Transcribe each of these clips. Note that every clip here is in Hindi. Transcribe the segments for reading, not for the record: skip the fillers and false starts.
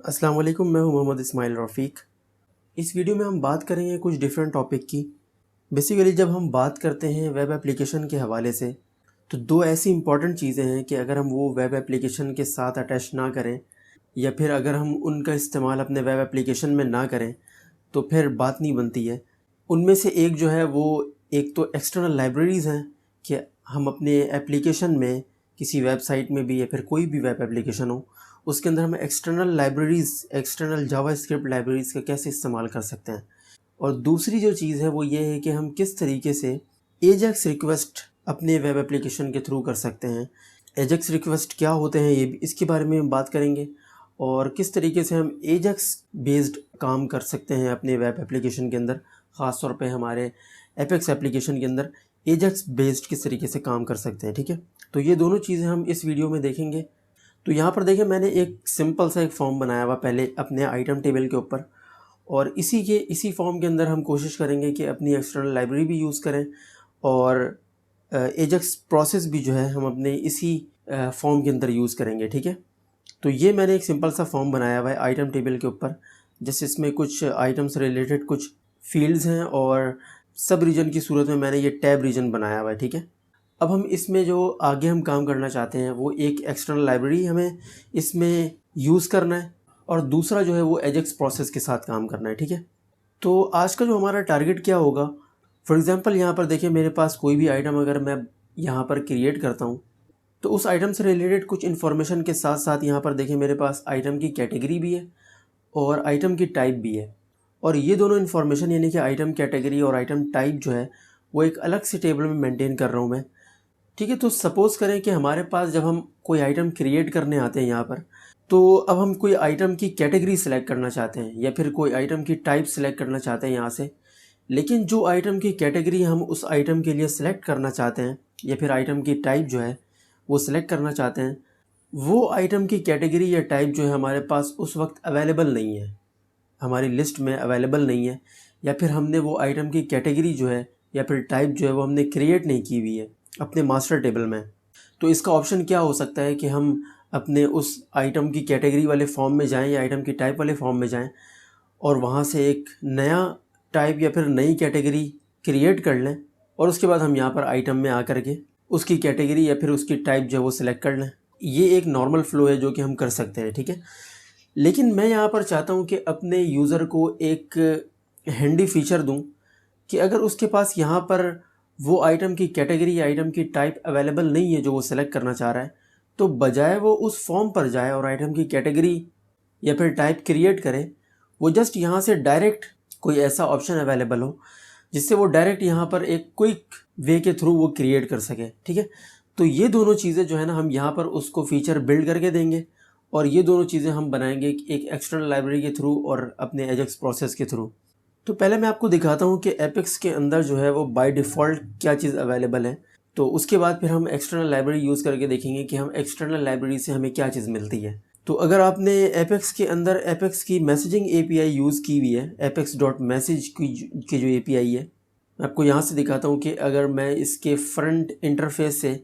अस्सलाम वालेकुम, मैं हूं मोहम्मद इस्माइल रफ़ीक। इस वीडियो में हम बात करेंगे कुछ डिफरेंट टॉपिक की। बेसिकली जब हम बात करते हैं वेब एप्लीकेशन के हवाले से, तो दो ऐसी इंपॉर्टेंट चीज़ें हैं कि अगर हम वो वेब एप्लीकेशन के साथ अटैच ना करें या फिर अगर हम उनका इस्तेमाल अपने वेब एप्लीकेशन में ना करें तो फिर बात नहीं बनती है। उनमें से एक जो है वो, एक तो एक्सटर्नल लाइब्रेरीज़ हैं कि हम अपने एप्लीकेशन में किसी वेबसाइट में भी या फिर कोई भी वेब एप्लीकेशन हो उसके अंदर हम एक्सटर्नल जावास्क्रिप्ट लाइब्रेरीज़ का कैसे इस्तेमाल कर सकते हैं। और दूसरी जो चीज़ है वो ये है कि हम किस तरीके से एजेक्स रिक्वेस्ट अपने वेब एप्लीकेशन के थ्रू कर सकते हैं। एजेक्स रिक्वेस्ट क्या होते हैं, ये भी इसके बारे में हम बात करेंगे और किस तरीके से हम एजेक्स बेस्ड काम कर सकते हैं अपने वेब एप्लीकेशन के अंदर, ख़ास तौर पे हमारे एपेक्स एप्लीकेशन के अंदर एजेक्स बेस्ड किस तरीके से काम कर सकते हैं। ठीक है, तो ये दोनों चीज़ें हम इस वीडियो में देखेंगे। तो यहाँ पर देखिए, मैंने एक सिंपल सा एक फॉर्म बनाया हुआ पहले अपने आइटम टेबल के ऊपर, और इसी फॉर्म के अंदर हम कोशिश करेंगे कि अपनी एक्सटर्नल लाइब्रेरी भी यूज़ करें और एजेक्स प्रोसेस भी जो है हम अपने इसी फॉर्म के अंदर यूज़ करेंगे। ठीक है, तो ये मैंने एक सिंपल सा फॉर्म बनाया हुआ है आइटम टेबल के ऊपर, जैसे इसमें कुछ आइटम से रिलेटेड कुछ फील्ड्स हैं और सब रीजन की सूरत में मैंने ये टैब रीजन बनाया हुआ है। ठीक है, अब हम इसमें जो आगे हम काम करना चाहते हैं वो एक एक्सटर्नल लाइब्रेरी हमें इसमें यूज़ करना है और दूसरा जो है वो एजेक्स प्रोसेस के साथ काम करना है। ठीक है, तो आज का जो हमारा टारगेट क्या होगा, फॉर एग्ज़ाम्पल यहाँ पर देखिए मेरे पास कोई भी आइटम अगर मैं यहाँ पर क्रिएट करता हूँ तो उस आइटम से रिलेटेड कुछ इन्फॉर्मेशन के साथ साथ यहाँ पर देखिए मेरे पास आइटम की कैटेगरी भी है और आइटम की टाइप भी है। और ये दोनों इन्फॉर्मेशन यानी कि आइटम कैटेगरी और आइटम टाइप जो है वो एक अलग से टेबल में मेंटेन कर रहा हूँ मैं। ठीक है, तो सपोज़ करें कि हमारे पास जब हम कोई आइटम क्रिएट करने आते हैं यहाँ पर, तो अब हम कोई आइटम की कैटेगरी सेलेक्ट करना चाहते हैं या फिर कोई आइटम की टाइप सेलेक्ट करना चाहते हैं यहाँ से। लेकिन जो आइटम की कैटेगरी हम उस आइटम के लिए सेलेक्ट करना चाहते हैं या फिर आइटम की टाइप जो है वो सिलेक्ट करना चाहते हैं, वो आइटम की कैटेगरी या टाइप जो है हमारे पास उस वक्त अवेलेबल नहीं है, हमारी लिस्ट में अवेलेबल नहीं है, या फिर हमने वो आइटम की कैटेगरी जो है या फिर टाइप जो है वो हमने क्रिएट नहीं की हुई है अपने मास्टर टेबल में। तो इसका ऑप्शन क्या हो सकता है कि हम अपने उस आइटम की कैटेगरी वाले फॉर्म में जाएं या आइटम की टाइप वाले फॉर्म में जाएं और वहाँ से एक नया टाइप या फिर नई कैटेगरी क्रिएट कर लें और उसके बाद हम यहाँ पर आइटम में आकर के उसकी कैटेगरी या फिर उसकी टाइप जो है वो सिलेक्ट कर लें। ये एक नॉर्मल फ़्लो है जो कि हम कर सकते हैं। ठीक है, लेकिन मैं यहाँ पर चाहता हूँ कि अपने यूज़र को एक हैंडी फीचर दूँ कि अगर उसके पास यहाँ पर वो आइटम की कैटेगरी या आइटम की टाइप अवेलेबल नहीं है जो वो सिलेक्ट करना चाह रहा है, तो बजाय वो उस फॉर्म पर जाए और आइटम की कैटेगरी या फिर टाइप क्रिएट करे, वो जस्ट यहाँ से डायरेक्ट कोई ऐसा ऑप्शन अवेलेबल हो जिससे वो डायरेक्ट यहाँ पर एक क्विक वे के थ्रू वो क्रिएट कर सके। ठीक है, तो ये दोनों चीज़ें जो है ना हम यहाँ पर उसको फीचर बिल्ड करके देंगे और ये दोनों चीज़ें हम बनाएंगे एक एक्सटर्नल लाइब्रेरी के थ्रू और अपने एजेक्स प्रोसेस के थ्रू। तो पहले मैं आपको दिखाता हूँ कि एपेक्स के अंदर जो है वो बाय डिफ़ॉल्ट क्या चीज़ अवेलेबल है, तो उसके बाद फिर हम एक्सटर्नल लाइब्रेरी यूज़ करके देखेंगे कि हम एक्सटर्नल लाइब्रेरी से हमें क्या चीज़ मिलती है। तो अगर आपने एपेक्स के अंदर एपेक्स की मैसेजिंग एपीआई यूज़ की हुई है, एपेक्स डॉट मैसेज की जो एपीआई है, मैं आपको यहाँ से दिखाता हूँ कि अगर मैं इसके फ्रंट इंटरफेस से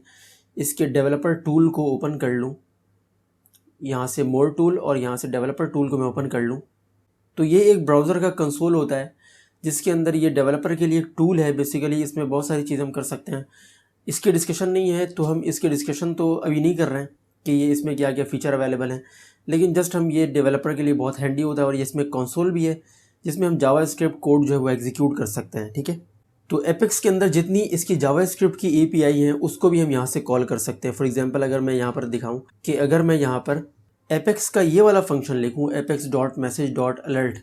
इसके डेवलपर टूल को ओपन कर लूँ, यहाँ से मोर टूल और यहाँ से डेवलपर टूल को मैं ओपन कर लूँ, तो ये एक ब्राउज़र का कंसोल होता है जिसके अंदर ये डेवलपर के लिए एक टूल है। बेसिकली इसमें बहुत सारी चीज़ें हम कर सकते हैं। इसकी डिस्कशन नहीं है तो हम इसकी डिस्कशन तो अभी नहीं कर रहे हैं कि ये इसमें क्या क्या फ़ीचर अवेलेबल हैं, लेकिन जस्ट हम ये डेवलपर के लिए बहुत हैंडी होता है और ये इसमें कंसोल भी है जिसमें हम जावास्क्रिप्ट कोड जो है वो एग्जीक्यूट कर सकते हैं। ठीक है, तो एपेक्स के अंदर जितनी इसकी जावास्क्रिप्ट की एपीआई है उसको भी हम यहाँ से कॉल कर सकते हैं। फॉर एग्जांपल अगर मैं यहाँ पर दिखाऊं कि अगर मैं यहाँ पर एपेक्स का ये वाला फंक्शन लिखूँ, apex dot message dot alert,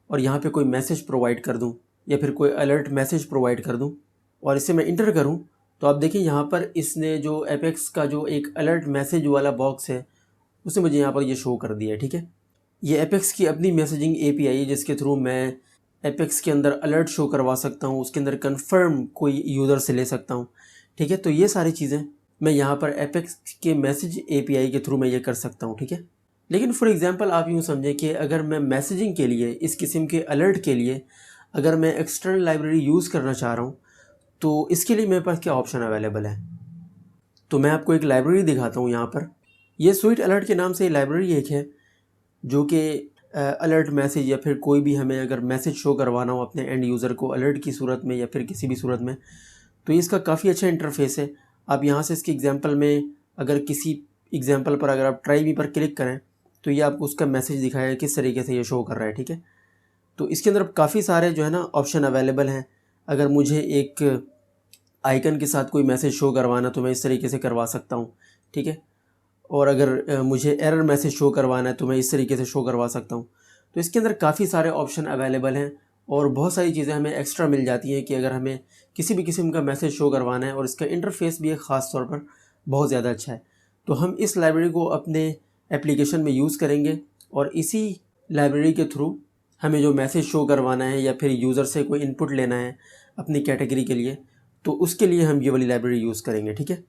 और यहाँ पे कोई मैसेज प्रोवाइड कर दूँ या फिर कोई अलर्ट मैसेज प्रोवाइड कर दूँ और इसे मैं इंटर करूँ, तो आप देखिए यहाँ पर इसने जो एपेक्स का जो एक अलर्ट मैसेज वाला बॉक्स है उसे मुझे यहाँ पर ये शो कर दिया है। ठीक है, ये एपेक्स की अपनी मैसेजिंग एपीआई है जिसके थ्रू मैं एपेक्स के अंदर अलर्ट शो करवा सकता हूँ, उसके अंदर कंफर्म कोई यूज़र से ले सकता हूँ। ठीक है, तो ये सारी चीज़ें मैं यहाँ पर एपेक्स के मैसेज एपीआई के थ्रू मैं ये कर सकता हूँ। ठीक है, लेकिन फॉर एग्जांपल आप यूँ समझें कि अगर मैं मैसेजिंग के लिए, इस किस्म के अलर्ट के लिए अगर मैं एक्सटर्नल लाइब्रेरी यूज़ करना चाह रहा हूँ, तो इसके लिए मेरे पास क्या ऑप्शन अवेलेबल है। तो मैं आपको एक लाइब्रेरी दिखाता हूँ यहाँ पर। ये स्वीट अलर्ट के नाम से लाइब्रेरी एक है जो कि अलर्ट मैसेज या फिर कोई भी हमें अगर मैसेज शो करवाना हो अपने एंड यूज़र को अलर्ट की सूरत में या फिर किसी भी सूरत में, तो ये इसका काफ़ी अच्छा इंटरफेस है। आप यहाँ से इसके एग्जांपल में अगर किसी एग्जांपल पर अगर आप ट्राई मी पर क्लिक करें तो ये आपको उसका मैसेज दिखाएगा किस तरीके से ये शो कर रहा है, ठीक है। तो इसके अंदर काफ़ी सारे जो है ना ऑप्शन अवेलेबल हैं। अगर मुझे एक आइकन के साथ कोई मैसेज शो करवाना तो मैं इस तरीके से करवा सकता हूँ, ठीक है। और अगर मुझे एरर मैसेज शो करवाना है तो मैं इस तरीके से शो करवा सकता हूँ। तो इसके अंदर काफ़ी सारे ऑप्शन अवेलेबल हैं और बहुत सारी चीज़ें हमें एक्स्ट्रा मिल जाती हैं कि अगर हमें किसी भी किस्म का मैसेज शो करवाना है, और इसका इंटरफेस भी एक ख़ास तौर पर बहुत ज़्यादा अच्छा है। तो हम इस लाइब्रेरी को अपने एप्लीकेशन में यूज़ करेंगे और इसी लाइब्रेरी के थ्रू हमें जो मैसेज शो करवाना है या फिर यूज़र से कोई इनपुट लेना है अपनी कैटेगरी के लिए, तो उसके लिए हम ये वाली लाइब्रेरी यूज़ करेंगे, ठीक है।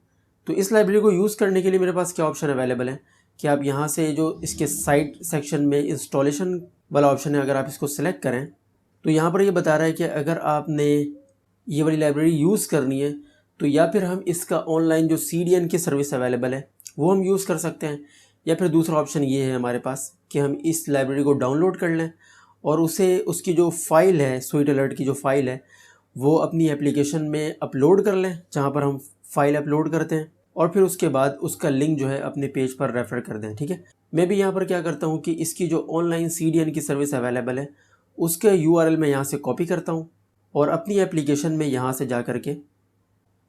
तो इस लाइब्रेरी को यूज़ करने के लिए मेरे पास क्या ऑप्शन अवेलेबल है कि आप यहाँ से जो इसके साइट सेक्शन में इंस्टॉलेशन वाला ऑप्शन है, अगर आप इसको सिलेक्ट करें तो यहाँ पर ये बता रहा है कि अगर आपने ये वाली लाइब्रेरी यूज़ करनी है तो या फिर हम इसका ऑनलाइन जो CDN की सर्विस अवेलेबल है वो हम यूज़ कर सकते हैं, या फिर दूसरा ऑप्शन ये है हमारे पास कि हम इस लाइब्रेरी को डाउनलोड कर लें और उसे उसकी जो फ़ाइल है, स्वीट अलर्ट की जो फ़ाइल है, वो अपनी एप्लीकेशन में अपलोड कर लें जहाँ पर हम फाइल अपलोड करते हैं, और फिर उसके बाद उसका लिंक जो है अपने पेज पर रेफ़र कर दें, ठीक है। मैं भी यहाँ पर क्या करता हूँ कि इसकी जो ऑनलाइन CDN की सर्विस अवेलेबल है उसके URL मैं यहाँ से कॉपी करता हूँ और अपनी एप्लीकेशन में यहाँ से जा कर के,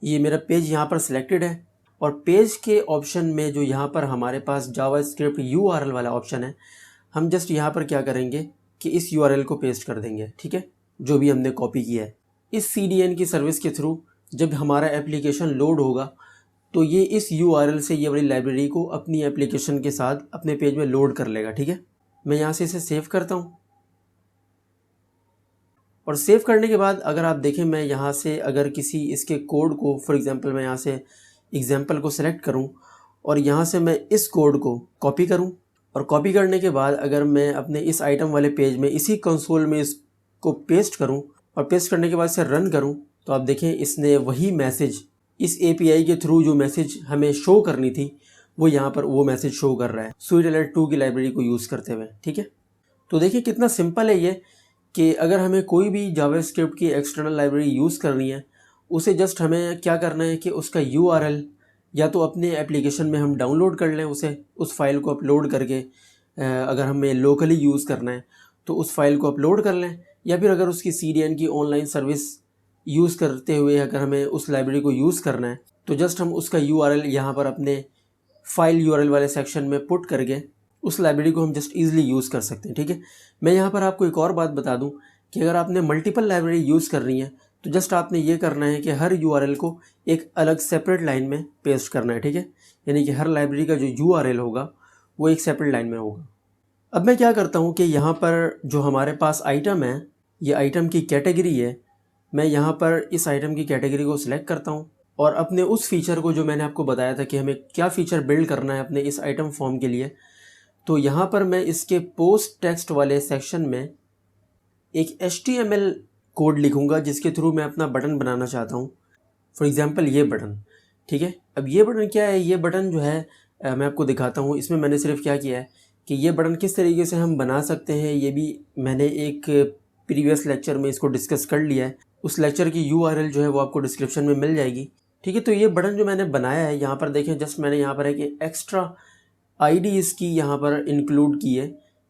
ये मेरा पेज यहाँ पर सिलेक्टेड है और पेज के ऑप्शन में जो यहाँ पर हमारे पास जावास्क्रिप्ट URL वाला ऑप्शन है, हम जस्ट यहाँ पर क्या करेंगे कि इस URL को पेस्ट कर देंगे, ठीक है, जो भी हमने कॉपी किया है। इस CDN की सर्विस के थ्रू जब हमारा एप्लीकेशन लोड होगा तो ये इस URL से ये वाली लाइब्रेरी को अपनी एप्लीकेशन के साथ अपने पेज में लोड कर लेगा, ठीक है। मैं यहाँ से इसे सेव करता हूँ और सेव करने के बाद अगर आप देखें, मैं यहाँ से अगर किसी इसके कोड को, फॉर एग्जांपल मैं यहाँ से एग्जांपल को सिलेक्ट करूँ और यहाँ से मैं इस कोड को कॉपी करूँ, और कॉपी करने के बाद अगर मैं अपने इस आइटम वाले पेज में इसी कंसोल में इसको पेस्ट करूँ और पेस्ट करने के बाद इसे रन करूँ, तो आप देखें इसने वही मैसेज, इस API के थ्रू जो मैसेज हमें शो करनी थी वो यहाँ पर वो मैसेज शो कर रहा है स्वीट अलर्ट 2 की लाइब्रेरी को यूज़ करते हुए, ठीक है। तो देखिए कितना सिंपल है ये कि अगर हमें कोई भी जावास्क्रिप्ट की एक्सटर्नल लाइब्रेरी यूज़ करनी है, उसे जस्ट हमें क्या करना है कि उसका URL या तो अपने एप्लीकेशन में हम डाउनलोड कर लें, उसे उस फाइल को अपलोड करके, अगर हमें लोकली यूज़ करना है तो उस फाइल को अपलोड कर लें, या फिर अगर उसकी CDN की ऑनलाइन सर्विस यूज़ करते हुए अगर हमें उस लाइब्रेरी को यूज़ करना है तो जस्ट हम उसका URL यहाँ पर अपने फाइल URL वाले सेक्शन में पुट करके उस लाइब्रेरी को हम जस्ट ईज़िली यूज़ कर सकते हैं, ठीक है। मैं यहाँ पर आपको एक और बात बता दूँ कि अगर आपने मल्टीपल लाइब्रेरी यूज़ करनी है तो जस्ट आपने ये करना है कि हर URL को एक अलग सेपरेट लाइन में पेस्ट करना है, ठीक है। यानी कि हर लाइब्रेरी का जो URL होगा वो एक सेपरेट लाइन में होगा। अब मैं क्या करता हूँ कि यहाँ पर जो हमारे पास आइटम है, ये आइटम की कैटेगरी है, मैं यहाँ पर इस आइटम की कैटेगरी को सिलेक्ट करता हूँ और अपने उस फीचर को जो मैंने आपको बताया था कि हमें क्या फ़ीचर बिल्ड करना है अपने इस आइटम फॉर्म के लिए, तो यहाँ पर मैं इसके पोस्ट टेक्स्ट वाले सेक्शन में एक HTML कोड लिखूँगा जिसके थ्रू मैं अपना बटन बनाना चाहता हूँ। फॉर एग्ज़ाम्पल ये बटन, ठीक है। अब ये बटन क्या है, ये बटन जो है मैं आपको दिखाता हूँ। इसमें मैंने सिर्फ क्या किया है कि ये बटन किस तरीके से हम बना सकते हैं ये भी मैंने एक प्रीवियस लेक्चर में इसको डिस्कस कर लिया है। उस लेक्चर की URL जो है वो आपको डिस्क्रिप्शन में मिल जाएगी, ठीक है। तो ये बटन जो मैंने बनाया है, यहाँ पर देखें, जस्ट मैंने यहाँ पर एक एक्स्ट्रा ID इसकी यहाँ पर इंक्लूड की है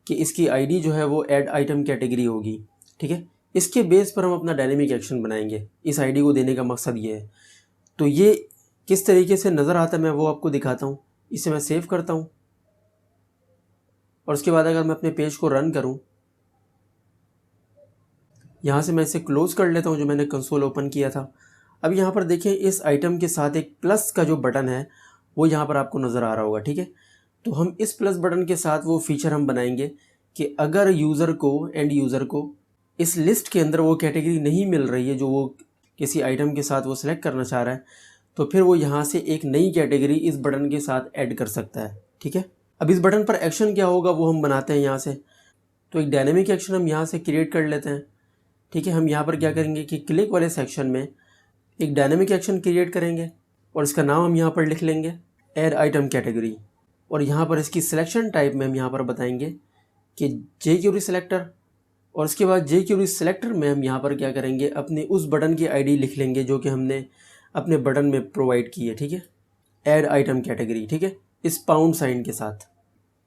कि इसकी ID जो है वो ऐड आइटम कैटेगरी होगी, ठीक है। इसके बेस पर हम अपना डायनेमिक एक्शन बनाएंगे। इस ID को देने का मकसद ये है। तो ये किस तरीके से नज़र आता है मैं वो आपको दिखाता हूँ। इसे मैं सेव करता हूँ और उसके बाद अगर मैं अपने पेज को रन करूँ, यहाँ से मैं इसे क्लोज़ कर लेता हूँ जो मैंने कंसोल ओपन किया था। अब यहाँ पर देखें, इस आइटम के साथ एक प्लस का जो बटन है वो यहाँ पर आपको नज़र आ रहा होगा, ठीक है। तो हम इस प्लस बटन के साथ वो फीचर हम बनाएंगे कि अगर यूज़र को, एंड यूज़र को इस लिस्ट के अंदर वो कैटेगरी नहीं मिल रही है जो वो किसी आइटम के साथ वो सिलेक्ट करना चाह रहा है, तो फिर वो यहाँ से एक नई कैटेगरी इस बटन के साथ ऐड कर सकता है, ठीक है। अब इस बटन पर एक्शन क्या होगा वो हम बनाते हैं यहाँ से। तो एक डायनेमिक एक्शन हम यहाँ से क्रिएट कर लेते हैं, ठीक है। हम यहाँ पर क्या करेंगे कि क्लिक वाले सेक्शन में एक डायनेमिक एक्शन क्रिएट करेंगे और इसका नाम हम यहाँ पर लिख लेंगे ऐड आइटम कैटेगरी, और यहाँ पर इसकी सिलेक्शन टाइप में हम यहाँ पर बताएंगे कि jQuery सेलेक्टर, और उसके बाद jQuery सेलेक्टर में हम यहाँ पर क्या करेंगे, अपने उस बटन की आईडी लिख लेंगे जो कि हमने अपने बटन में प्रोवाइड की है, ठीक है, ऐड आइटम कैटेगरी, ठीक है, इस पाउंड साइन के साथ।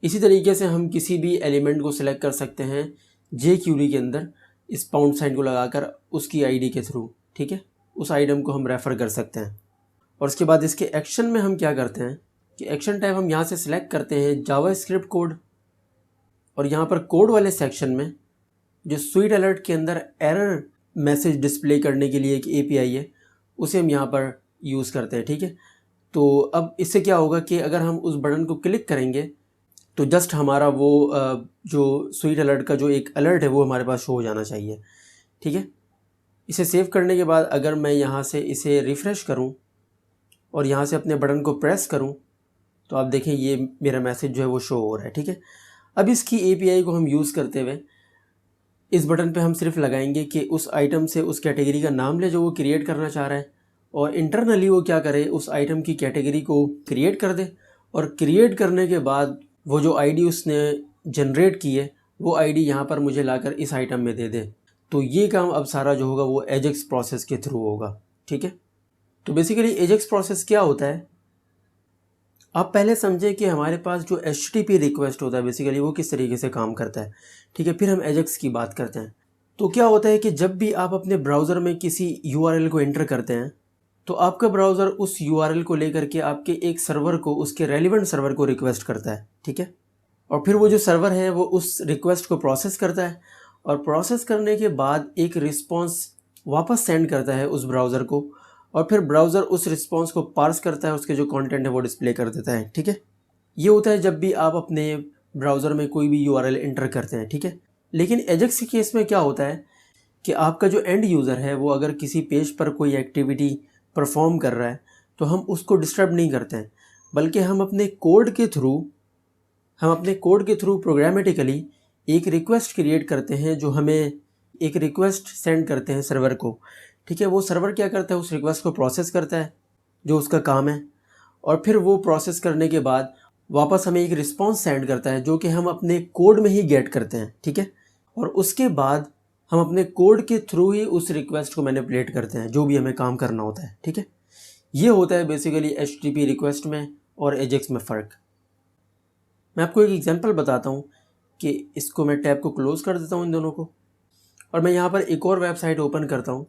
इसी तरीके से हम किसी भी एलिमेंट को सिलेक्ट कर सकते हैं jQuery के अंदर इस पाउंड साइन को लगाकर उसकी आईडी के थ्रू, ठीक है, उस आइटम को हम रेफ़र कर सकते हैं। और उसके बाद इसके एक्शन में हम क्या करते हैं कि एक्शन टाइप हम यहाँ से सिलेक्ट करते हैं जावास्क्रिप्ट कोड, और यहाँ पर कोड वाले सेक्शन में जो स्वीट अलर्ट के अंदर एरर मैसेज डिस्प्ले करने के लिए एक API है, उसे हम यहाँ पर यूज़ करते हैं, ठीक है। तो अब इससे क्या होगा कि अगर हम उस बटन को क्लिक करेंगे तो जस्ट हमारा वो जो स्वीट अलर्ट का जो एक अलर्ट है वो हमारे पास शो हो जाना चाहिए, ठीक है। इसे सेव करने के बाद अगर मैं यहाँ से इसे रिफ़्रेश करूँ और यहाँ से अपने बटन को प्रेस करूँ तो आप देखें ये मेरा मैसेज जो है वो शो हो रहा है, ठीक है। अब इसकी API को हम यूज़ करते हुए इस बटन पे हम सिर्फ लगाएंगे कि उस आइटम से उस कैटेगरी का नाम ले जो वो क्रिएट करना चाह रहा है, और इंटरनली वो क्या करे, उस आइटम की कैटेगरी को क्रिएट कर दे, और क्रिएट करने के बाद वो जो आईडी उसने जनरेट की है वो आईडी यहाँ पर मुझे लाकर इस आइटम में दे दे। तो ये काम अब सारा जो होगा वो एजेक्स प्रोसेस के थ्रू होगा, ठीक है। तो बेसिकली एजेक्स प्रोसेस क्या होता है, आप पहले समझें कि हमारे पास जो HTTP रिक्वेस्ट होता है बेसिकली वो किस तरीके से काम करता है, ठीक है, फिर हम एजेक्स की बात करते हैं। तो क्या होता है कि जब भी आप अपने ब्राउज़र में किसी URL को एंटर करते हैं तो आपका ब्राउज़र उस URL को लेकर के आपके एक सर्वर को, उसके रेलिवेंट सर्वर को रिक्वेस्ट करता है, ठीक है, और फिर वो जो सर्वर है वो उस रिक्वेस्ट को प्रोसेस करता है, और प्रोसेस करने के बाद एक रिस्पॉन्स वापस सेंड करता है उस ब्राउज़र को, और फिर ब्राउज़र उस रिस्पॉन्स को पार्स करता है, उसके जो कंटेंट है वो डिस्प्ले कर देता है, ठीक है। ये होता है जब भी आप अपने ब्राउज़र में कोई भी URL एंटर करते हैं, ठीक है। लेकिन एजेक्स के केस में क्या होता है कि आपका जो एंड यूज़र है वो अगर किसी पेज पर कोई एक्टिविटी परफॉर्म कर रहा है तो हम उसको डिस्टर्ब नहीं करते हैं, बल्कि हम अपने कोड के थ्रू प्रोग्रामेटिकली एक रिक्वेस्ट क्रिएट करते हैं जो हमें एक रिक्वेस्ट सेंड करते हैं सर्वर को, ठीक है। वो सर्वर क्या करता है, उस रिक्वेस्ट को प्रोसेस करता है जो उसका काम है, और फिर वो प्रोसेस करने के बाद वापस हमें एक रिस्पॉन्स सेंड करता है जो कि हम अपने कोड में ही गेट करते हैं, ठीक है। और उसके बाद हम अपने कोड के थ्रू ही उस रिक्वेस्ट को मैनिपुलेट करते हैं जो भी हमें काम करना होता है, ठीक है। ये होता है बेसिकली HTTP रिक्वेस्ट में और एजेक्स में फ़र्क। मैं आपको एक एग्जांपल बताता हूँ कि इसको मैं टैब को क्लोज़ कर देता हूँ इन दोनों को, और मैं यहाँ पर एक और वेबसाइट ओपन करता हूँ।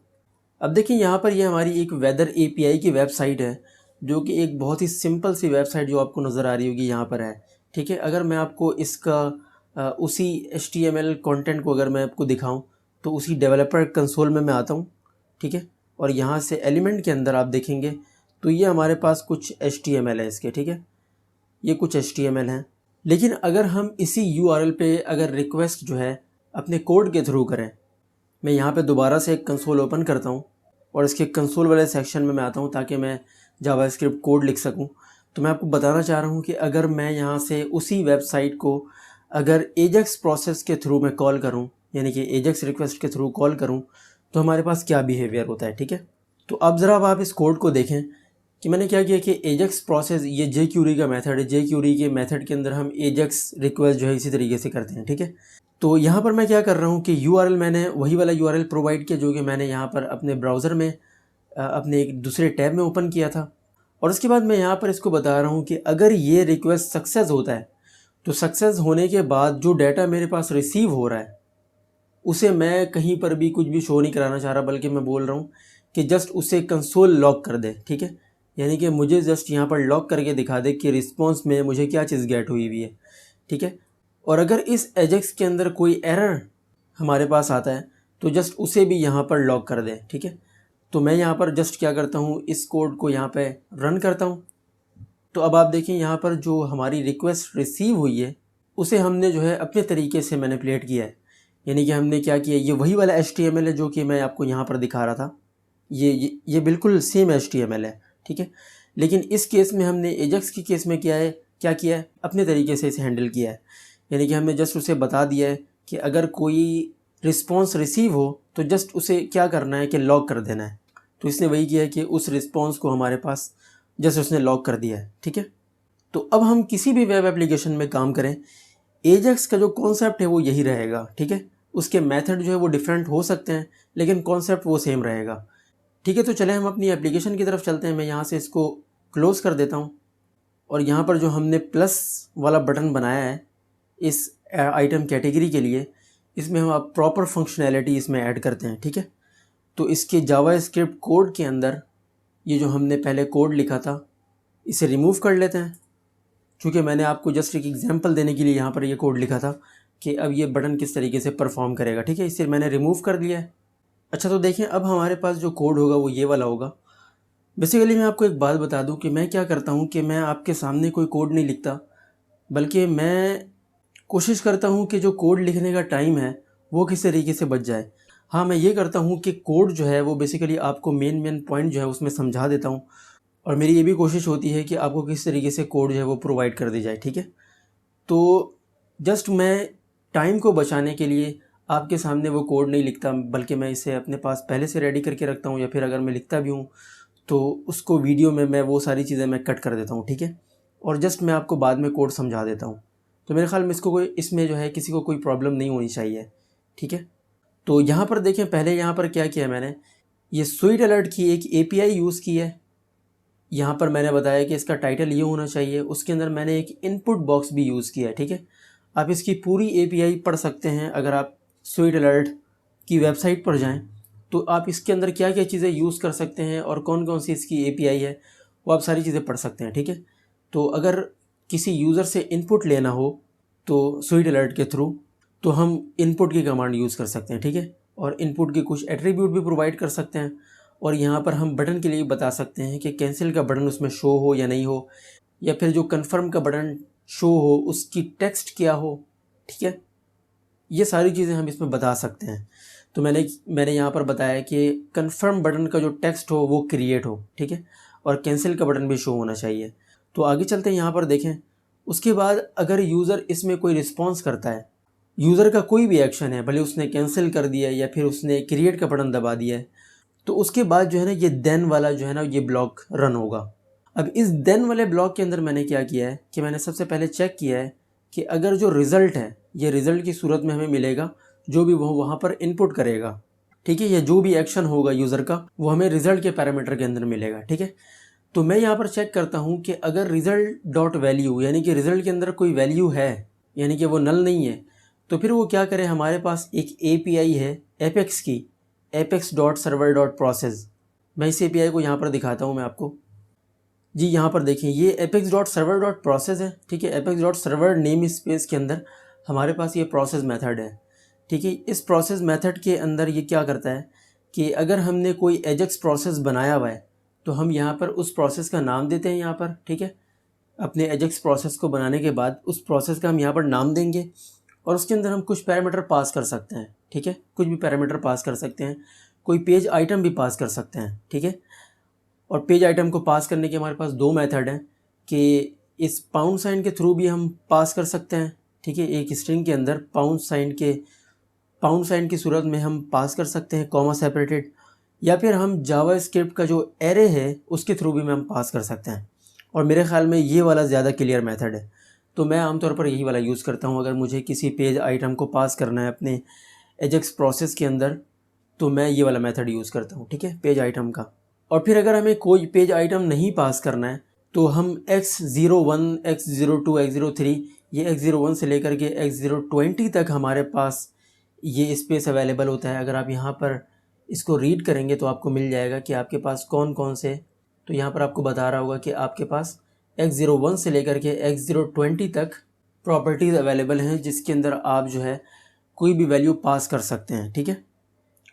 अब देखिए यहाँ पर ये हमारी एक वेदर API की वेबसाइट है जो कि एक बहुत ही सिंपल सी वेबसाइट जो आपको नज़र आ रही होगी यहाँ पर है, ठीक है। अगर मैं आपको इसका उसी HTML कंटेंट को अगर मैं आपको दिखाऊं तो उसी डेवलपर कंसोल में मैं आता हूँ, ठीक है, और यहाँ से एलिमेंट के अंदर आप देखेंगे तो ये हमारे पास कुछ HTML है इसके, ठीक है, ये कुछ HTML हैं। लेकिन अगर हम इसी URL पे अगर रिक्वेस्ट जो है अपने कोड के थ्रू करें, मैं यहाँ पे दोबारा से एक कंसोल ओपन करता हूँ और इसके कंसोल वाले सेक्शन में मैं आता हूँ ताकि मैं जावास्क्रिप्ट कोड लिख सकूँ। तो मैं आपको बताना चाह रहा हूँ कि अगर मैं यहाँ से उसी वेबसाइट को अगर एजेक्स प्रोसेस के थ्रू मैं कॉल करूँ, यानी कि एजेक्स रिक्वेस्ट के थ्रू कॉल करूँ, तो हमारे पास क्या बिहेवियर होता है, ठीक है। तो अब ज़रा आप इस कोड को देखें कि मैंने क्या किया कि एजेक्स प्रोसेस, ये jQuery का मेथड है, jQuery के मेथड के अंदर हम एजेक्स रिक्वेस्ट जो है इसी तरीके से करते हैं, ठीक है। तो यहाँ पर मैं क्या कर रहा हूँ कि URL मैंने वही वाला URL प्रोवाइड किया जो कि मैंने यहाँ पर अपने ब्राउज़र में अपने एक दूसरे टैब में ओपन किया था, और उसके बाद मैं यहाँ पर इसको बता रहा हूँ कि अगर ये रिक्वेस्ट सक्सेस होता है तो सक्सेस होने के बाद जो डाटा मेरे पास रिसीव हो रहा है उसे मैं कहीं पर भी कुछ भी शो नहीं कराना चाह रहा, बल्कि मैं बोल रहा हूँ कि जस्ट उसे कंसोल लॉक कर दे, ठीक है। यानी कि मुझे जस्ट यहाँ पर लॉक करके दिखा दे कि रिस्पॉन्स में मुझे क्या चीज़ गेट हुई हुई है, ठीक है। और अगर इस एजेक्स के अंदर कोई एरर हमारे पास आता है तो जस्ट उसे भी यहाँ पर लॉक कर दे, ठीक है। तो मैं यहाँ पर जस्ट क्या करता हूँ, इस कोड को यहाँ पे रन करता हूँ। तो अब आप देखें यहाँ पर जो हमारी रिक्वेस्ट रिसीव हुई है उसे हमने जो है अपने तरीके से मैनिपुलेट किया है, यानी कि हमने क्या किया, ये वही वाला HTML है जो कि मैं आपको यहाँ पर दिखा रहा था, ये बिल्कुल सेम HTML है, ठीक है। लेकिन इस केस में हमने एजेक्स के केस में क्या किया है, अपने तरीके से इसे हैंडल किया है, यानी कि हमने जस्ट उसे बता दिया है कि अगर कोई रिस्पॉन्स रिसीव हो तो जस्ट उसे क्या करना है कि लॉक कर देना है। तो इसने वही किया है कि उस रिस्पॉन्स को हमारे पास जस्ट उसने लॉक कर दिया है, ठीक है। तो अब हम किसी भी वेब एप्लीकेशन में काम करें, एजेक्स का जो कॉन्सेप्ट है वो यही रहेगा, ठीक है। उसके मेथड जो है वो डिफरेंट हो सकते हैं, लेकिन कॉन्सेप्ट वो सेम रहेगा, ठीक है। तो चले हम अपनी एप्लीकेशन की तरफ चलते हैं। मैं यहाँ से इसको क्लोज़ कर देता हूँ और यहाँ पर जो हमने प्लस वाला बटन बनाया है इस आइटम कैटेगरी के लिए, इसमें हम अब प्रॉपर फंक्शनैलिटी इसमें ऐड करते हैं, ठीक है। तो इसके जावास्क्रिप्ट कोड के अंदर ये जो हमने पहले कोड लिखा था इसे रिमूव कर लेते हैं, क्योंकि मैंने आपको जस्ट एक एग्जांपल देने के लिए यहाँ पर ये कोड लिखा था कि अब ये बटन किस तरीके से परफॉर्म करेगा, ठीक है। इसे मैंने रिमूव कर दिया है। अच्छा, तो देखें अब हमारे पास जो कोड होगा वो ये वाला होगा। बेसिकली मैं आपको एक बात बता दूं कि मैं क्या करता हूं कि मैं आपके सामने कोई कोड नहीं लिखता, बल्कि मैं कोशिश करता हूं कि जो कोड लिखने का टाइम है वो किस तरीके से बच जाए। हाँ, मैं ये करता हूं कि कोड जो है वो बेसिकली आपको मेन पॉइंट जो है उसमें समझा देता हूं, और मेरी ये भी कोशिश होती है कि आपको किस तरीके से कोड जो है वो प्रोवाइड कर दी जाए, ठीक है। तो जस्ट मैं टाइम को बचाने के लिए आपके सामने वो कोड नहीं लिखता, बल्कि मैं इसे अपने पास पहले से रेडी करके रखता हूँ, या फिर अगर मैं लिखता भी हूँ तो उसको वीडियो में मैं वो सारी चीज़ें मैं कट कर देता हूँ, ठीक है। और जस्ट मैं आपको बाद में कोड समझा देता हूँ। तो मेरे ख्याल में इसमें जो है किसी को कोई प्रॉब्लम नहीं होनी चाहिए, ठीक है। तो यहाँ पर देखें, पहले यहाँ पर क्या किया मैंने, ये स्वीट अलर्ट की एक API यूज़ की है। यहाँ पर मैंने बताया कि इसका टाइटल ये होना चाहिए। उसके अंदर मैंने एक इनपुट बॉक्स भी यूज़ किया है, ठीक है। आप इसकी पूरी API पढ़ सकते हैं। अगर आप स्वीट अलर्ट की वेबसाइट पर जाएं तो आप इसके अंदर क्या क्या चीज़ें यूज़ कर सकते हैं और कौन कौन सी इसकी API है वो आप सारी चीज़ें पढ़ सकते हैं, ठीक है। तो अगर किसी यूज़र से इनपुट लेना हो तो स्वीट अलर्ट के थ्रू तो हम इनपुट की कमांड यूज़ कर सकते हैं, ठीक है। और इनपुट के कुछ एट्रीब्यूट भी प्रोवाइड कर सकते हैं। और यहाँ पर हम बटन के लिए बता सकते हैं कि कैंसिल का बटन उसमें शो हो या नहीं हो, या फिर जो कन्फर्म का बटन शो हो उसकी टेक्स्ट क्या हो, ठीक है। ये सारी चीज़ें हम इसमें बता सकते हैं। तो मैंने यहाँ पर बताया कि कन्फर्म बटन का जो टेक्स्ट हो वो क्रिएट हो, ठीक है, और कैंसिल का बटन भी शो होना चाहिए। तो आगे चलते हैं, यहाँ पर देखें। उसके बाद अगर यूज़र इसमें कोई रिस्पॉन्स करता है, यूज़र का कोई भी एक्शन है, भले उसने कैंसिल कर दिया या फिर उसने क्रिएट का बटन दबा दिया है, तो उसके बाद जो है ना ये देन वाला जो है ना ये ब्लॉक रन होगा। अब इस देन वाले ब्लॉक के अंदर मैंने क्या किया है कि मैंने सबसे पहले चेक किया है कि अगर जो रिज़ल्ट है ये रिज़ल्ट की सूरत में हमें मिलेगा, जो भी वो वहाँ पर इनपुट करेगा, ठीक है, या जो भी एक्शन होगा यूज़र का वो हमें रिज़ल्ट के पैरामीटर के अंदर मिलेगा, ठीक है। तो मैं यहाँ पर चेक करता हूँ कि अगर रिज़ल्ट डॉट वैल्यू यानी कि रिज़ल्ट के अंदर कोई वैल्यू है, यानी कि वो नल नहीं है, तो फिर वो क्या करे, हमारे पास एक API है एपेक्स की, apex.server.process। मैं इस API को यहाँ पर दिखाता हूँ मैं आपको जी। यहाँ पर देखें, ये apex.server.process है, ठीक है। apex.server नेम स्पेस के अंदर हमारे पास ये प्रोसेस मेथड है, ठीक है। इस प्रोसेस मेथड के अंदर ये क्या करता है कि अगर हमने कोई एजेक्स प्रोसेस बनाया हुआ है तो हम यहाँ पर उस प्रोसेस का नाम देते हैं यहाँ पर, ठीक है। अपने एजेक्स प्रोसेस को बनाने के बाद उस प्रोसेस का हम यहाँ पर नाम देंगे और उसके अंदर हम कुछ पैरामीटर पास कर सकते हैं, ठीक है। कुछ भी पैरामीटर पास कर सकते हैं, कोई पेज आइटम भी पास कर सकते हैं, ठीक है। और पेज आइटम को पास करने के हमारे पास दो मेथड हैं कि इस पाउंड साइन के थ्रू भी हम पास कर सकते हैं, ठीक है। एक स्ट्रिंग के अंदर पाउंड साइन की सूरत में हम पास कर सकते हैं कॉमा सेपरेटेड, या फिर हम जावास्क्रिप्ट का जो एरे है उसके थ्रू भी हम पास कर सकते हैं। और मेरे ख्याल में ये वाला ज़्यादा क्लियर मेथड है, तो मैं आमतौर पर यही वाला यूज़ करता हूँ। अगर मुझे किसी पेज आइटम को पास करना है अपने एजेक्स प्रोसेस के अंदर तो मैं ये वाला मेथड यूज़ करता हूँ, ठीक है, पेज आइटम का। और फिर अगर हमें कोई पेज आइटम नहीं पास करना है तो हम x01, x02, x03, ये x01 से लेकर के x020 तक हमारे पास ये स्पेस अवेलेबल होता है। अगर आप यहाँ पर इसको रीड करेंगे तो आपको मिल जाएगा कि आपके पास कौन कौन से, तो यहाँ पर आपको बता रहा होगा कि आपके पास x01 से लेकर के x020 तक प्रॉपर्टीज़ अवेलेबल हैं, जिसके अंदर आप जो है कोई भी वैल्यू पास कर सकते हैं, ठीक है।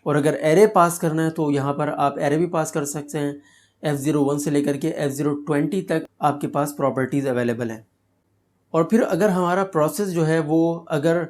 और अगर एरे पास करना है तो यहाँ पर आप एरे भी पास कर सकते हैं। F01 से लेकर के F020 तक आपके पास प्रॉपर्टीज़ अवेलेबल हैं। और फिर अगर हमारा प्रोसेस जो है वो अगर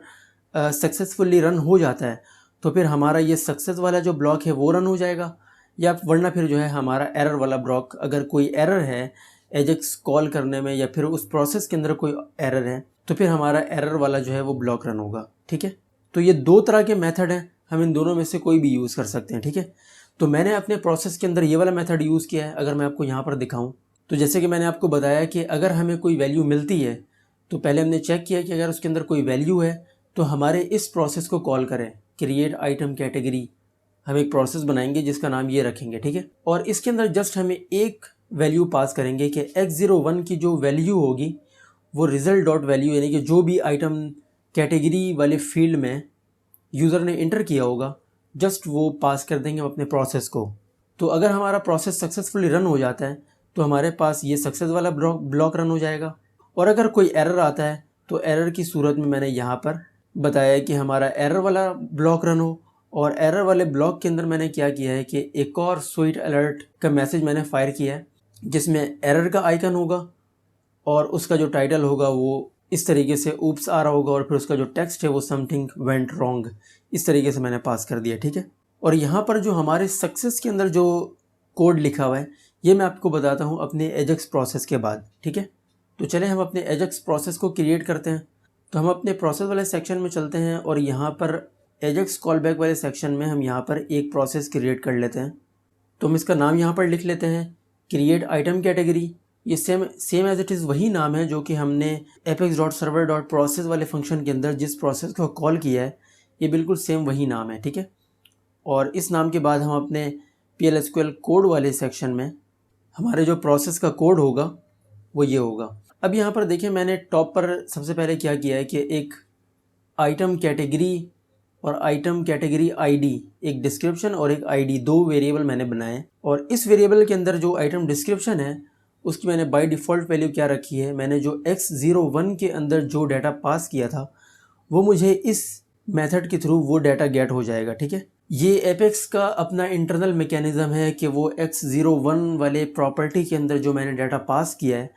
सक्सेसफुली रन हो जाता है तो फिर हमारा ये सक्सेस वाला जो ब्लॉक है वो रन हो जाएगा, या वरना फिर जो है हमारा एरर वाला ब्लॉक, अगर कोई एरर है एजेक्स कॉल करने में या फिर उस प्रोसेस के अंदर कोई एरर है तो फिर हमारा एरर वाला जो है वो ब्लॉक रन होगा, ठीक है। तो ये दो तरह के मेथड हैं, हम इन दोनों में से कोई भी यूज़ कर सकते हैं, ठीक है। तो मैंने अपने प्रोसेस के अंदर ये वाला मेथड यूज़ किया है। अगर मैं आपको यहाँ पर दिखाऊँ तो जैसे कि मैंने आपको बताया कि अगर हमें कोई वैल्यू मिलती है तो पहले हमने चेक किया कि अगर उसके अंदर कोई वैल्यू है तो हमारे इस प्रोसेस को कॉल करें, क्रिएट आइटम कैटेगरी। हम एक प्रोसेस बनाएंगे जिसका नाम ये रखेंगे, ठीक है। और इसके अंदर जस्ट हमें एक वैल्यू पास करेंगे कि x01 की जो वैल्यू होगी वो रिजल्ट डॉट वैल्यू, यानी कि जो भी आइटम कैटेगरी वाले फील्ड में यूज़र ने इंटर किया होगा जस्ट वो पास कर देंगे हम अपने प्रोसेस को। तो अगर हमारा प्रोसेस सक्सेसफुली रन हो जाता है तो हमारे पास ये सक्सेस वाला ब्लॉक रन हो जाएगा। और अगर कोई एरर आता है तो एरर की सूरत में मैंने यहाँ पर बताया कि हमारा एरर वाला ब्लॉक रन हो। और एरर वाले ब्लॉक के अंदर मैंने क्या किया है कि एक और स्वीट अलर्ट का मैसेज मैंने फायर किया है जिसमें एरर का आइकन होगा और उसका जो टाइटल होगा वो इस तरीके से ऊप्स आ रहा होगा और फिर उसका जो टेक्स्ट है वो समथिंग वेंट रॉन्ग, इस तरीके से मैंने पास कर दिया, ठीक है। और यहाँ पर जो हमारे सक्सेस के अंदर जो कोड लिखा हुआ है ये मैं आपको बताता हूँ अपने एजेक्स प्रोसेस के बाद, ठीक है। तो चले हम अपने एजेक्स प्रोसेस को क्रिएट करते हैं। तो हम अपने प्रोसेस वाले सेक्शन में चलते हैं और यहाँ पर एजेक्स कॉलबैक वाले सेक्शन में हम यहाँ पर एक प्रोसेस क्रिएट कर लेते हैं। तो हम इसका नाम यहाँ पर लिख लेते हैं क्रिएट आइटम कैटेगरी। ये सेम एज इट इज़ वही नाम है जो कि हमने apex.server.process वाले फंक्शन के अंदर जिस प्रोसेस को कॉल किया है, ये बिल्कुल सेम वही नाम है, ठीक है। और इस नाम के बाद हम अपने PLSQL कोड वाले सेक्शन में हमारे जो प्रोसेस का कोड होगा वो ये होगा। अब यहाँ पर देखिए मैंने टॉप पर सबसे पहले क्या किया है कि एक आइटम कैटेगरी और आइटम कैटेगरी आईडी, एक डिस्क्रिप्शन और एक आईडी, दो वेरिएबल मैंने बनाए। और इस वेरिएबल के अंदर जो आइटम डिस्क्रिप्शन है उसकी मैंने बाय डिफ़ॉल्ट वैल्यू क्या रखी है, मैंने जो x01 के अंदर जो डाटा पास किया था वो मुझे इस मेथड के थ्रू वो डाटा गेट हो जाएगा, ठीक है। ये एपेक्स का अपना इंटरनल मैकेनिज़्म है कि वो x01 वाले प्रॉपर्टी के अंदर जो मैंने डाटा पास किया है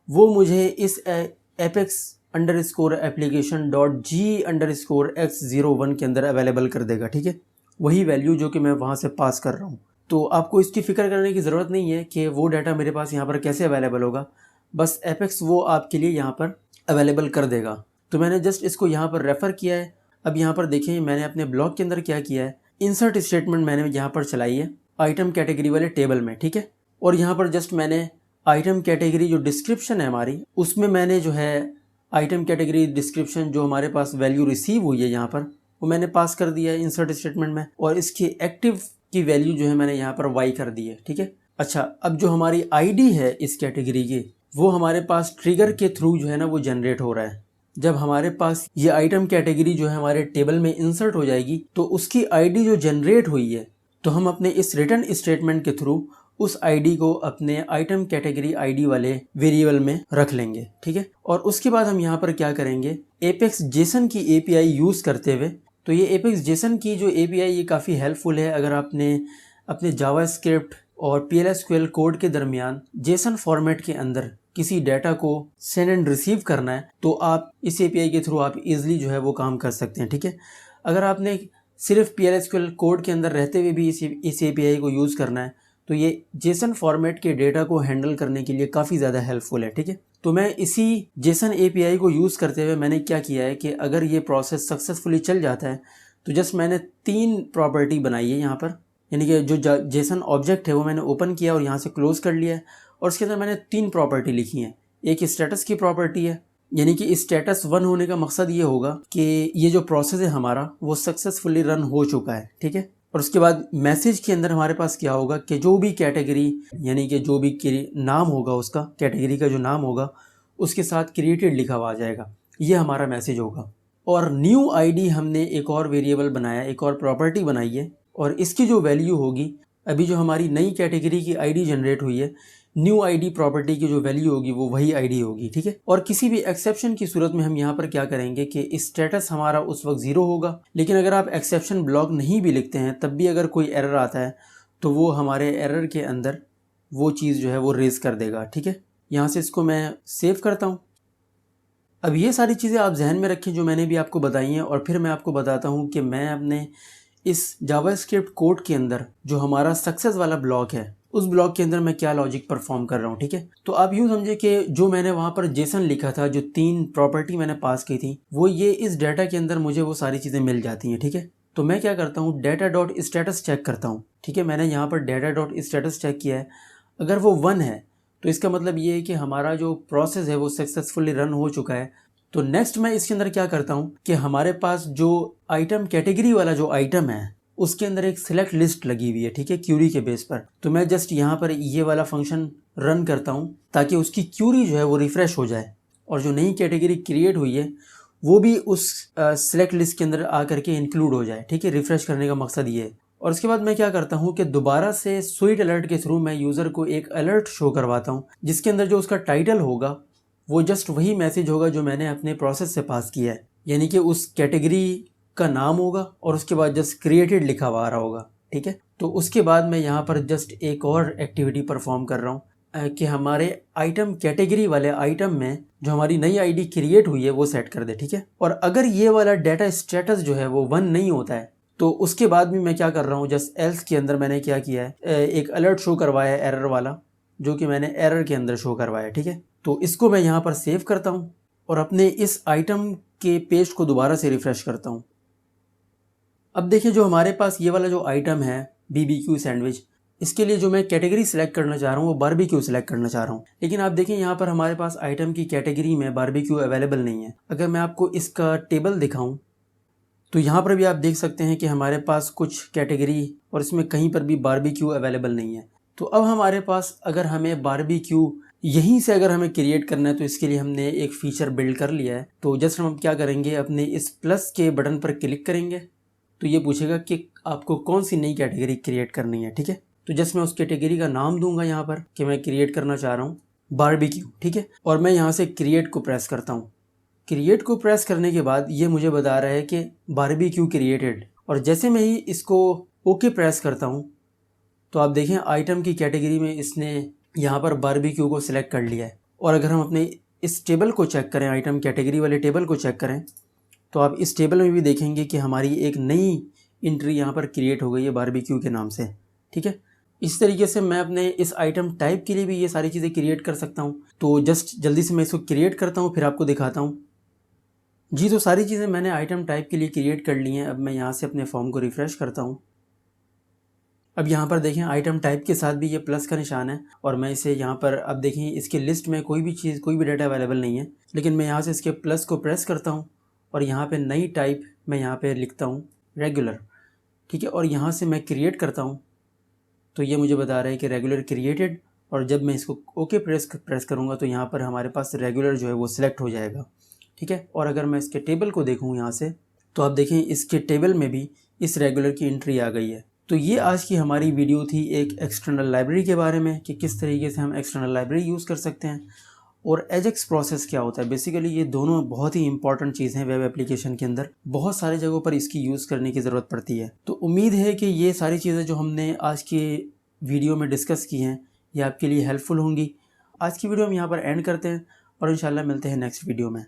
वो मुझे इस apex_application.g_x01 के अंदर अवेलेबल कर देगा, ठीक है। वही वैल्यू जो कि मैं वहाँ से पास कर रहा हूँ। तो आपको इसकी फ़िक्र करने की ज़रूरत नहीं है कि वो डाटा मेरे पास यहाँ पर कैसे अवेलेबल होगा, बस एपेक्स वो आपके लिए यहाँ पर अवेलेबल कर देगा। तो मैंने जस्ट इसको यहाँ पर रेफ़र किया है। अब यहाँ पर देखें मैंने अपने ब्लॉग के अंदर क्या किया है, इंसर्ट स्टेटमेंट मैंने यहाँ पर चलाई है आइटम कैटेगरी वाले टेबल में, ठीक है। और यहाँ पर जस्ट मैंने आइटम कैटेगरी जो डिस्क्रिप्शन है हमारी उसमें मैंने जो है आइटम कैटेगरी डिस्क्रिप्शन जो हमारे पास वैल्यू रिसीव हुई है यहाँ पर वो मैंने पास कर दिया है इंसर्ट स्टेटमेंट में। और इसकी एक्टिव की वैल्यू जो है मैंने यहाँ पर y कर दी है, ठीक है। अच्छा, अब जो हमारी आईडी है इस कैटेगरी की वो हमारे पास ट्रिगर के थ्रू जो है ना वो जनरेट हो रहा है। जब हमारे पास ये आइटम कैटेगरी जो है हमारे टेबल में इंसर्ट हो जाएगी तो उसकी आईडी जो जनरेट हुई है तो हम अपने इस रिटर्न स्टेटमेंट के थ्रू उस आईडी को अपने आइटम कैटेगरी आईडी वाले वेरिएबल में रख लेंगे, ठीक है। और उसके बाद हम यहाँ पर क्या करेंगे, एपेक्स जेसन की एपीआई यूज़ करते हुए, तो ये एपेक्स जेसन की जो एपीआई ये काफ़ी हेल्पफुल है अगर आपने अपने जावास्क्रिप्ट और PLSQL कोड के दरमियान जेसन फॉर्मेट के अंदर किसी डाटा को सेंड एंड रिसीव करना है तो आप इस एपीआई के थ्रू आप इजीली जो है वो काम कर सकते हैं, ठीक है। अगर आपने सिर्फ PLSQL कोड के अंदर रहते हुए भी इस एपीआई को यूज़ करना है तो ये जेसन फॉर्मेट के डेटा को हैंडल करने के लिए काफ़ी ज़्यादा हेल्पफुल है, ठीक है। तो मैं इसी जेसन एपीआई को यूज़ करते हुए मैंने क्या किया है कि अगर ये प्रोसेस सक्सेसफुली चल जाता है तो जस्ट मैंने 3 प्रॉपर्टी बनाई है यहाँ पर, यानी कि जो जेसन ऑब्जेक्ट है वो मैंने ओपन किया और यहाँ से क्लोज़ कर लिया है। और उसके अंदर मैंने 3 प्रॉपर्टी लिखी हैं। एक स्टेटस की प्रॉपर्टी है, यानी कि स्टेटस 1 होने का मकसद ये होगा कि ये जो प्रोसेस है हमारा वो सक्सेसफुली रन हो चुका है, ठीक है। और उसके बाद मैसेज के अंदर हमारे पास क्या होगा कि जो भी कैटेगरी, यानी कि जो भी नाम होगा उसका, कैटेगरी का जो नाम होगा उसके साथ क्रिएटेड लिखा हुआ आ जाएगा, ये हमारा मैसेज होगा। और न्यू आईडी हमने एक और वेरिएबल बनाया, एक और प्रॉपर्टी बनाई है और इसकी जो वैल्यू होगी, अभी जो हमारी नई कैटेगरी की आईडी जनरेट हुई है, न्यू आईडी प्रॉपर्टी की जो वैल्यू होगी वो वही आईडी होगी, ठीक है। और किसी भी एक्सेप्शन की सूरत में हम यहाँ पर क्या करेंगे कि स्टेटस हमारा उस वक्त 0 होगा, लेकिन अगर आप एक्सेप्शन ब्लॉक नहीं भी लिखते हैं तब भी अगर कोई एरर आता है तो वो हमारे एरर के अंदर वो चीज़ जो है वो रेज कर देगा, ठीक है। यहाँ से इसको मैं सेव करता हूँ। अब ये सारी चीज़ें आप जहन में रखें जो मैंने भी आपको बताई हैं और फिर मैं आपको बताता हूँ कि मैं अपने इस जावास्क्रिप्ट कोड के अंदर जो हमारा सक्सेस वाला ब्लॉक है उस ब्लॉक के अंदर मैं क्या लॉजिक परफॉर्म कर रहा हूँ, ठीक है। तो आप यूँ समझे कि जो मैंने वहाँ पर जेसन लिखा था, जो 3 प्रॉपर्टी मैंने पास की थी, वो ये इस डाटा के अंदर मुझे वो सारी चीज़ें मिल जाती हैं, ठीक है। तो मैं क्या करता हूँ, डाटा डॉट स्टेटस चेक करता हूँ, ठीक है। मैंने यहाँ पर डाटा डॉट स्टेटस चेक किया है, अगर वो 1 है तो इसका मतलब ये है कि हमारा जो प्रोसेस है वो सक्सेसफुली रन हो चुका है। तो नेक्स्ट मैं इसके अंदर क्या करता हूँ कि हमारे पास जो आइटम कैटेगरी वाला जो आइटम है उसके अंदर एक सिलेक्ट लिस्ट लगी हुई है, ठीक है, क्यूरी के बेस पर। तो मैं जस्ट यहाँ पर ये वाला फंक्शन रन करता हूँ ताकि उसकी क्यूरी जो है वो रिफ्रेश हो जाए और जो नई कैटेगरी क्रिएट हुई है वो भी उस सिलेक्ट लिस्ट के अंदर आकर के इंक्लूड हो जाए, ठीक है। रिफ्रेश करने का मकसद ये है। और उसके बाद मैं क्या करता हूँ कि दोबारा से स्वीट अलर्ट के थ्रू मैं यूज़र को एक अलर्ट शो करवाता हूँ जिसके अंदर जो उसका टाइटल होगा वो जस्ट वही मैसेज होगा जो मैंने अपने प्रोसेस से पास किया है, यानी कि उस कैटेगरी का नाम होगा और उसके बाद जस्ट क्रिएटेड लिखा हुआ आ रहा होगा, ठीक है। तो उसके बाद मैं यहाँ पर जस्ट एक और एक्टिविटी परफॉर्म कर रहा हूँ कि हमारे आइटम कैटेगरी वाले आइटम में जो हमारी नई आईडी क्रिएट हुई है वो सेट कर दे, ठीक है। और अगर ये वाला डाटा स्टेटस जो है वो 1 नहीं होता है तो उसके बाद भी मैं क्या कर रहा हूँ, जस्ट एल्स के अंदर मैंने क्या किया है, एक अलर्ट शो करवाया है एरर वाला, जो कि मैंने एरर के अंदर शो करवाया है, ठीक है। तो इसको मैं यहाँ पर सेव करता हूँ और अपने इस आइटम के पेज को दोबारा से रिफ्रेश करता हूँ। अब देखिए जो हमारे पास ये वाला जो आइटम है BBQ सैंडविच, इसके लिए जो मैं कैटेगरी सेलेक्ट करना चाह रहा हूँ वो बारबेक्यू सेलेक्ट करना चाह रहा हूँ। लेकिन आप देखें यहाँ पर हमारे पास आइटम की कैटेगरी में बारबेक्यू अवेलेबल नहीं है। अगर मैं आपको इसका टेबल दिखाऊँ तो यहाँ पर भी आप देख सकते हैं कि हमारे पास कुछ कैटेगरी और इसमें कहीं पर भी बारबेक्यू अवेलेबल नहीं है। तो अब हमारे पास अगर हमें बारबेक्यू यहीं से अगर हमें क्रिएट करना है तो इसके लिए हमने एक फ़ीचर बिल्ड कर लिया है। तो जस्ट हम क्या करेंगे, अपने इस प्लस के बटन पर क्लिक करेंगे तो ये पूछेगा कि आपको कौन सी नई कैटेगरी क्रिएट करनी है, ठीक है। तो जस्ट मैं उस कैटेगरी का नाम दूंगा यहाँ पर कि मैं क्रिएट करना चाह रहा हूँ बारबेक्यू, ठीक है। और मैं यहाँ से क्रिएट को प्रेस करता हूँ। क्रिएट को प्रेस करने के बाद ये मुझे बता रहा है कि बारबेक्यू क्रिएटेड, और जैसे मैं ही इसको ओके प्रेस करता हूँ तो आप देखें आइटम की कैटेगरी में इसने यहाँ पर बारबेक्यू को सिलेक्ट कर लिया है। और अगर हम अपने इस टेबल को चेक करें, आइटम कैटेगरी वाले टेबल को चेक करें तो आप इस टेबल में भी देखेंगे कि हमारी एक नई एंट्री यहाँ पर क्रिएट हो गई है बारबेक्यू के नाम से, ठीक है। इस तरीके से मैं अपने इस आइटम टाइप के लिए भी ये सारी चीज़ें क्रिएट कर सकता हूँ। तो जस्ट जल्दी से मैं इसको क्रिएट करता हूँ फिर आपको दिखाता हूँ। जी, तो सारी चीज़ें मैंने आइटम टाइप के लिए क्रिएट कर ली हैं। अब मैं यहाँ से अपने फॉर्म को रिफ़्रेश करता हूँ। अब यहाँ पर देखें आइटम टाइप के साथ भी ये प्लस का निशान है और मैं इसे यहाँ पर, अब देखें इसके लिस्ट में कोई भी चीज़, कोई भी डाटा अवेलेबल नहीं है, लेकिन मैं यहाँ से इसके प्लस को प्रेस करता हूँ और यहाँ पे नई टाइप मैं यहाँ पे लिखता हूँ रेगुलर, ठीक है। और यहाँ से मैं क्रिएट करता हूँ तो ये मुझे बता रहा है कि रेगुलर क्रिएटेड, और जब मैं इसको ओके प्रेस करूँगा तो यहाँ पर हमारे पास रेगुलर जो है वो सिलेक्ट हो जाएगा, ठीक है। और अगर मैं इसके टेबल को देखूँ यहाँ से तो आप देखें इसके टेबल में भी इस रेगुलर की एंट्री आ गई है। तो ये आज की हमारी वीडियो थी एक एक्सटर्नल लाइब्रेरी के बारे में कि किस तरीके से हम एक्सटर्नल लाइब्रेरी यूज़ कर सकते हैं और एजेक्स प्रोसेस क्या होता है। बेसिकली ये दोनों बहुत ही इंपॉर्टेंट चीज़ हैं वेब एप्लीकेशन के अंदर, बहुत सारी जगहों पर इसकी यूज़ करने की ज़रूरत पड़ती है। तो उम्मीद है कि ये सारी चीज़ें जो हमने आज के वीडियो में डिस्कस की हैं ये आपके लिए हेल्पफुल होंगी। आज की वीडियो हम यहाँ पर एंड करते हैं और इंशाल्लाह मिलते हैं नेक्स्ट वीडियो में।